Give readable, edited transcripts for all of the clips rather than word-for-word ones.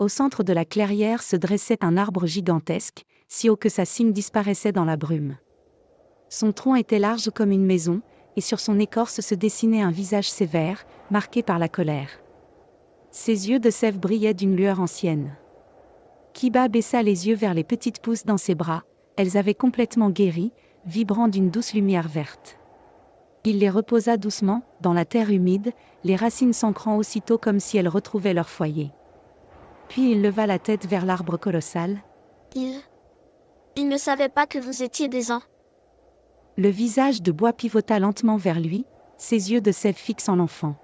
Au centre de la clairière se dressait un arbre gigantesque, si haut que sa cime disparaissait dans la brume. Son tronc était large comme une maison, et sur son écorce se dessinait un visage sévère, marqué par la colère. Ses yeux de sève brillaient d'une lueur ancienne. Kiba baissa les yeux vers les petites pousses dans ses bras, elles avaient complètement guéri, vibrant d'une douce lumière verte. Il les reposa doucement, dans la terre humide, les racines s'ancrant aussitôt comme si elles retrouvaient leur foyer. Puis il leva la tête vers l'arbre colossal. Il ne savait pas que vous étiez des ans. Le visage de bois pivota lentement vers lui, ses yeux de sève fixant l'enfant.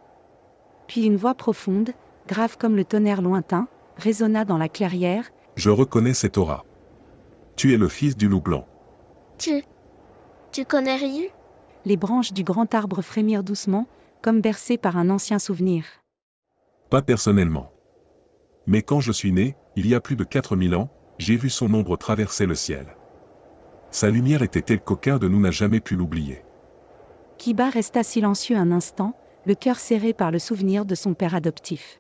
Puis une voix profonde, grave comme le tonnerre lointain, résonna dans la clairière. Je reconnais cette aura. Tu es le fils du loup blanc. Tu connais Ryu? Les branches du grand arbre frémirent doucement, comme bercées par un ancien souvenir. Pas personnellement. Mais quand je suis né, il y a plus de 4000 ans, j'ai vu son ombre traverser le ciel. Sa lumière était telle qu'aucun de nous n'a jamais pu l'oublier. Kiba resta silencieux un instant, le cœur serré par le souvenir de son père adoptif.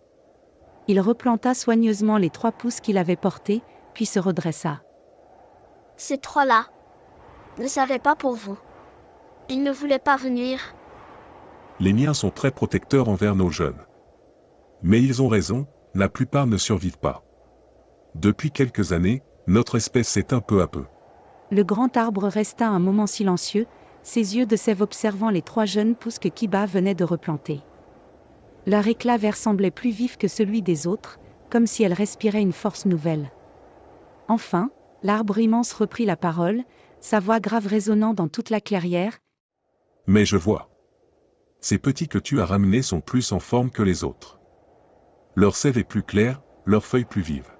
Il replanta soigneusement les 3 pousses qu'il avait portées, puis se redressa. Ces 3-là ne savaient pas pour vous. Ils ne voulaient pas venir. Les miens sont très protecteurs envers nos jeunes. Mais ils ont raison, la plupart ne survivent pas. Depuis quelques années, notre espèce s'éteint peu à peu. Le grand arbre resta un moment silencieux, ses yeux de sève observant les 3 jeunes pousses que Kiba venait de replanter. Leur éclat vert semblait plus vif que celui des autres, comme si elles respiraient une force nouvelle. Enfin, l'arbre immense reprit la parole, sa voix grave résonnant dans toute la clairière. Mais je vois. Ces petits que tu as ramenés sont plus en forme que les autres. Leur sève est plus claire, leurs feuilles plus vives.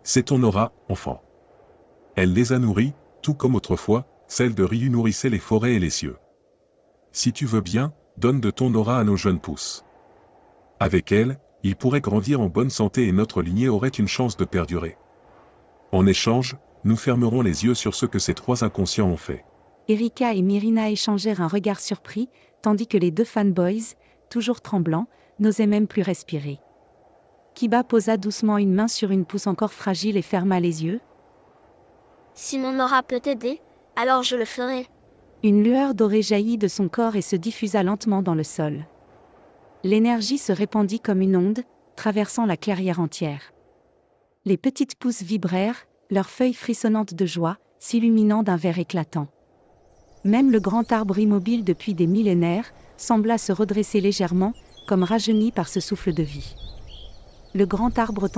C'est ton aura, enfant. Elle les a nourris, tout comme autrefois, celle de Ryu nourrissait les forêts et les cieux. Si tu veux bien, donne de ton aura à nos jeunes pousses. Avec elle, ils pourraient grandir en bonne santé et notre lignée aurait une chance de perdurer. En échange, nous fermerons les yeux sur ce que ces 3 inconscients ont fait. Erika et Mirina échangèrent un regard surpris, tandis que les 2 fanboys, toujours tremblants, n'osaient même plus respirer. Kiba posa doucement une main sur une pousse encore fragile et ferma les yeux. Si mon aura peut t'aider, alors je le ferai. Une lueur dorée jaillit de son corps et se diffusa lentement dans le sol. L'énergie se répandit comme une onde, traversant la clairière entière. Les petites pousses vibrèrent, leurs feuilles frissonnantes de joie, s'illuminant d'un vert éclatant. Même le grand arbre immobile depuis des millénaires, sembla se redresser légèrement, comme rajeuni par ce souffle de vie. Le grand arbre